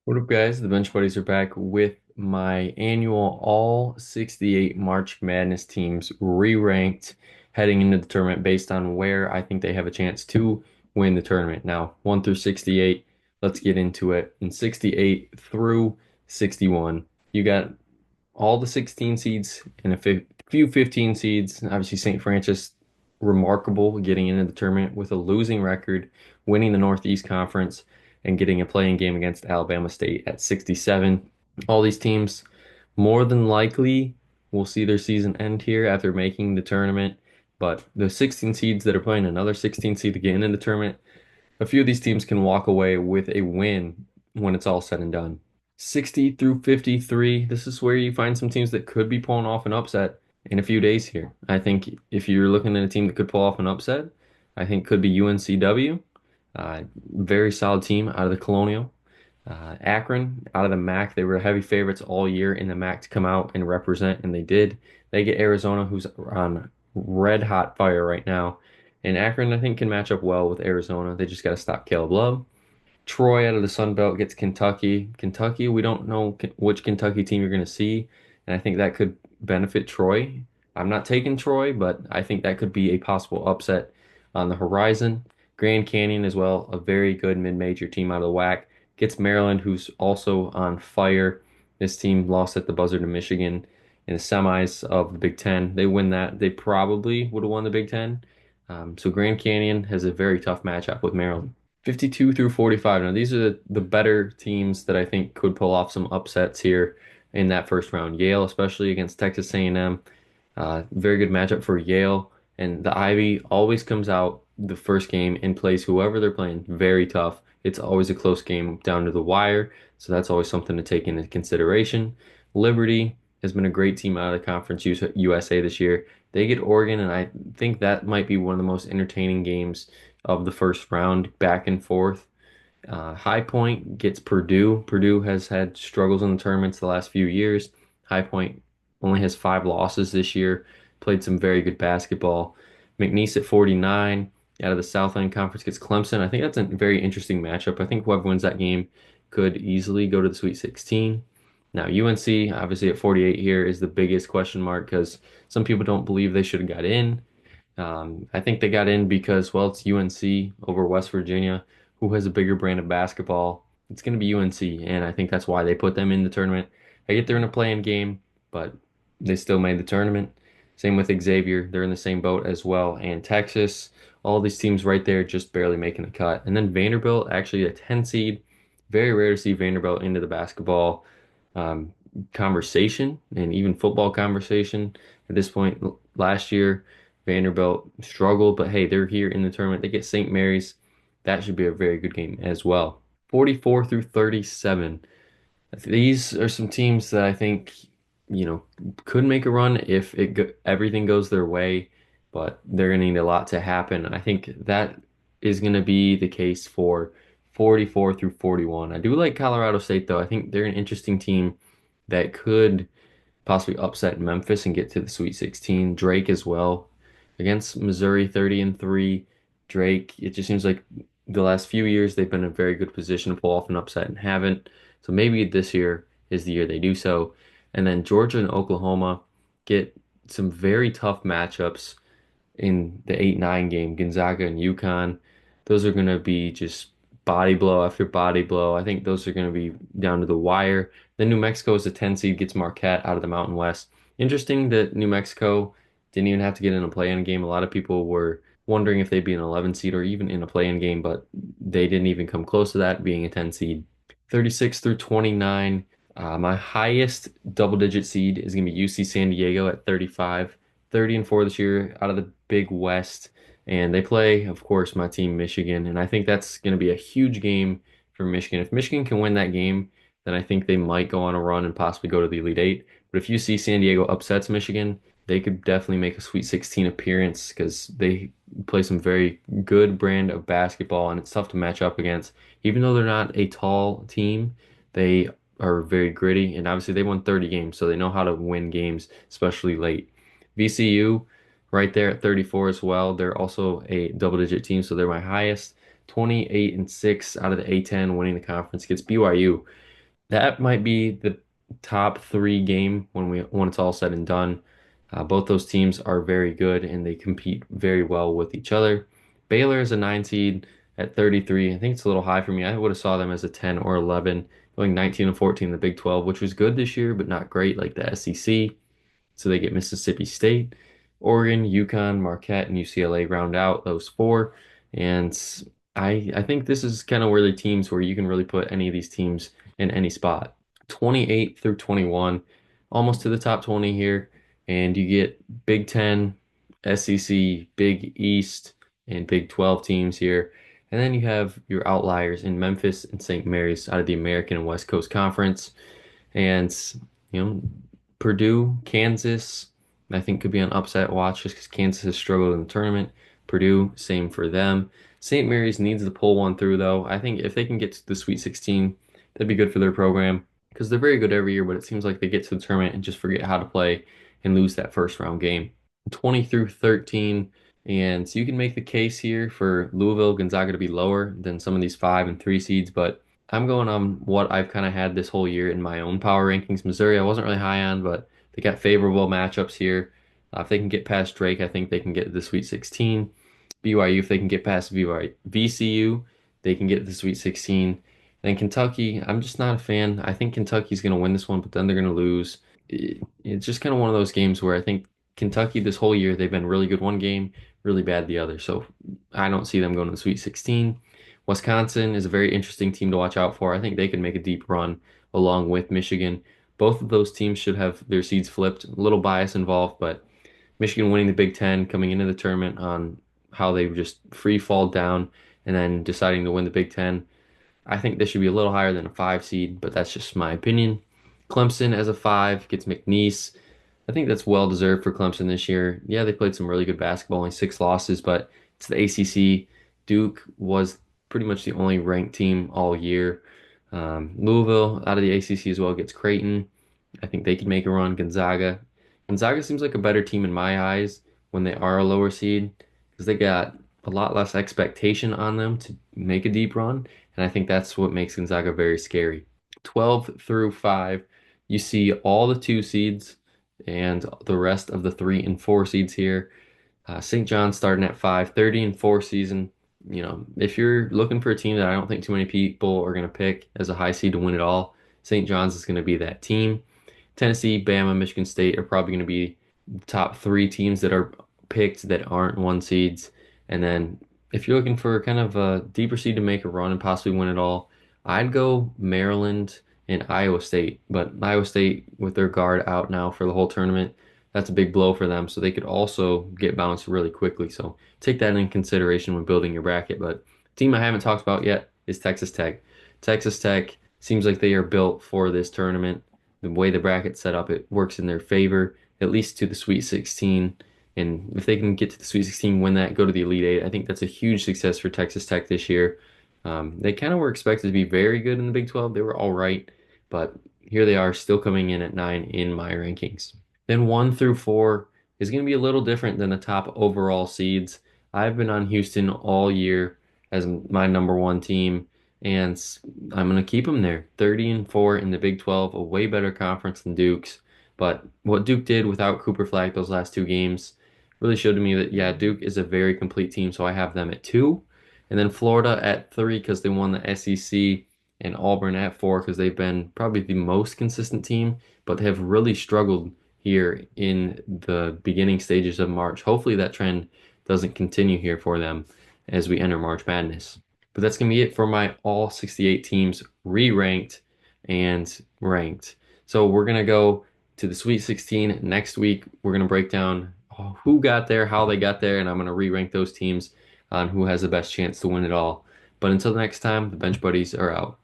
What up, guys? The Bench Buddies are back with my annual all 68 March Madness teams re-ranked heading into the tournament based on where I think they have a chance to win the tournament. Now, 1 through 68, let's get into it. In 68 through 61, you got all the 16 seeds and a few 15 seeds. Obviously, St. Francis, remarkable getting into the tournament with a losing record, winning the Northeast Conference, and getting a playing game against Alabama State at 67. All these teams more than likely will see their season end here after making the tournament. But the 16 seeds that are playing another 16 seed to get into the tournament, a few of these teams can walk away with a win when it's all said and done. 60 through 53, this is where you find some teams that could be pulling off an upset in a few days here. I think if you're looking at a team that could pull off an upset, I think could be UNCW. Very solid team out of the Colonial. Akron out of the MAC, they were heavy favorites all year in the MAC to come out and represent, and they did. They get Arizona, who's on red hot fire right now. And Akron, I think, can match up well with Arizona. They just got to stop Caleb Love. Troy out of the Sun Belt gets Kentucky. Kentucky, we don't know which Kentucky team you're going to see, and I think that could benefit Troy. I'm not taking Troy, but I think that could be a possible upset on the horizon. Grand Canyon as well, a very good mid-major team out of the WAC. Gets Maryland, who's also on fire. This team lost at the buzzer to Michigan in the semis of the Big Ten. They win that. They probably would have won the Big Ten. So Grand Canyon has a very tough matchup with Maryland. 52 through 45. Now, these are the better teams that I think could pull off some upsets here in that first round. Yale, especially against Texas A&M. Very good matchup for Yale. And the Ivy always comes out the first game and plays whoever they're playing. Very tough. It's always a close game down to the wire. So that's always something to take into consideration. Liberty has been a great team out of the Conference USA this year. They get Oregon, and I think that might be one of the most entertaining games of the first round, back and forth. High Point gets Purdue. Purdue has had struggles in the tournaments the last few years. High Point only has 5 losses this year. Played some very good basketball. McNeese at 49 out of the Southland Conference gets Clemson. I think that's a very interesting matchup. I think whoever wins that game could easily go to the Sweet 16. Now, UNC, obviously at 48 here, is the biggest question mark because some people don't believe they should have got in. I think they got in because, well, it's UNC over West Virginia. Who has a bigger brand of basketball? It's going to be UNC, and I think that's why they put them in the tournament. I get they're in a play-in game, but they still made the tournament. Same with Xavier. They're in the same boat as well. And Texas, all these teams right there just barely making the cut. And then Vanderbilt, actually a 10 seed. Very rare to see Vanderbilt into the basketball um, conversation and even football conversation at this point. Last year, Vanderbilt struggled, but hey, they're here in the tournament. They get St. Mary's. That should be a very good game as well. 44 through 37. These are some teams that I think, could make a run if everything goes their way, but they're going to need a lot to happen. I think that is going to be the case for 44 through 41. I do like Colorado State, though. I think they're an interesting team that could possibly upset Memphis and get to the Sweet 16. Drake as well against Missouri 30 and 3. Drake, it just seems like the last few years they've been in a very good position to pull off an upset and haven't. So maybe this year is the year they do so. And then Georgia and Oklahoma get some very tough matchups in the 8-9 game, Gonzaga and UConn. Those are going to be just body blow after body blow. I think those are going to be down to the wire. Then New Mexico is a 10 seed, gets Marquette out of the Mountain West. Interesting that New Mexico didn't even have to get in a play-in game. A lot of people were wondering if they'd be an 11 seed or even in a play-in game, but they didn't even come close to that being a 10 seed. 36 through 29. My highest double-digit seed is going to be UC San Diego at 35. 30 and 4 this year out of the Big West. And they play, of course, my team, Michigan. And I think that's going to be a huge game for Michigan. If Michigan can win that game, then I think they might go on a run and possibly go to the Elite Eight. But if you see San Diego upsets Michigan, they could definitely make a Sweet 16 appearance because they play some very good brand of basketball and it's tough to match up against. Even though they're not a tall team, they are very gritty. And obviously, they won 30 games, so they know how to win games, especially late. VCU right there at 34 as well. They're also a double-digit team, so they're my highest. 28 and 6 out of the A10 winning the conference against BYU. That might be the top three game when it's all said and done. Both those teams are very good and they compete very well with each other. Baylor is a 9 seed at 33. I think it's a little high for me. I would have saw them as a 10 or 11, going 19 and 14 in the Big 12, which was good this year, but not great like the SEC. So they get Mississippi State, Oregon, UConn, Marquette, and UCLA round out those four. And I think this is kind of where the teams where you can really put any of these teams in any spot. 28 through 21, almost to the top 20 here. And you get Big 10, SEC, Big East, and Big 12 teams here. And then you have your outliers in Memphis and St. Mary's out of the American and West Coast Conference. And, you know, Purdue, Kansas, I think could be an upset watch just because Kansas has struggled in the tournament. Purdue, same for them. St. Mary's needs to pull one through, though. I think if they can get to the Sweet 16, that'd be good for their program because they're very good every year, but it seems like they get to the tournament and just forget how to play and lose that first round game. 20 through 13. And so you can make the case here for Louisville, Gonzaga to be lower than some of these 5 and 3 seeds, but I'm going on what I've kind of had this whole year in my own power rankings. Missouri, I wasn't really high on, but they got favorable matchups here. If they can get past Drake, I think they can get to the Sweet 16. BYU, if they can get past VCU, they can get to the Sweet 16. And Kentucky, I'm just not a fan. I think Kentucky's going to win this one, but then they're going to lose. It's just kind of one of those games where I think Kentucky this whole year, they've been really good one game, really bad the other. So I don't see them going to the Sweet 16. Wisconsin is a very interesting team to watch out for. I think they could make a deep run along with Michigan. Both of those teams should have their seeds flipped. A little bias involved, but Michigan winning the Big Ten, coming into the tournament on how they just free fall down and then deciding to win the Big Ten. I think this should be a little higher than a 5 seed, but that's just my opinion. Clemson as a 5 gets McNeese. I think that's well deserved for Clemson this year. Yeah, they played some really good basketball, only 6 losses, but it's the ACC. Duke was pretty much the only ranked team all year. Louisville out of the ACC as well gets Creighton. I think they could make a run. Gonzaga seems like a better team in my eyes when they are a lower seed because they got a lot less expectation on them to make a deep run, and I think that's what makes Gonzaga very scary. 12 through 5, you see all the 2 seeds and the rest of the 3 and 4 seeds here. St. John's starting at 5, 30 and 4 season. You know, if you're looking for a team that I don't think too many people are going to pick as a high seed to win it all, St. John's is going to be that team. Tennessee, Bama, Michigan State are probably going to be the top 3 teams that are picked that aren't 1 seeds. And then if you're looking for kind of a deeper seed to make a run and possibly win it all, I'd go Maryland and Iowa State. But Iowa State, with their guard out now for the whole tournament, that's a big blow for them. So they could also get bounced really quickly. So take that in consideration when building your bracket. But team I haven't talked about yet is Texas Tech. Texas Tech seems like they are built for this tournament. The way the bracket's set up, it works in their favor, at least to the Sweet 16. And if they can get to the Sweet 16, win that, go to the Elite Eight, I think that's a huge success for Texas Tech this year. They kind of were expected to be very good in the Big 12. They were all right, but here they are still coming in at 9 in my rankings. Then 1 through 4 is going to be a little different than the top overall seeds. I've been on Houston all year as my number 1 team, and I'm going to keep them there. 30 and 4 in the Big 12, a way better conference than Duke's. But what Duke did without Cooper Flag those last 2 games really showed to me that, yeah, Duke is a very complete team, so I have them at 2. And then Florida at 3 because they won the SEC, and Auburn at 4 because they've been probably the most consistent team, but have really struggled here in the beginning stages of March. Hopefully that trend doesn't continue here for them as we enter March Madness. But that's going to be it for my all 68 teams re-ranked and ranked. So we're going to go to the Sweet 16 next week. We're going to break down who got there, how they got there, and I'm going to re-rank those teams on who has the best chance to win it all. But until next time, the Bench Buddies are out.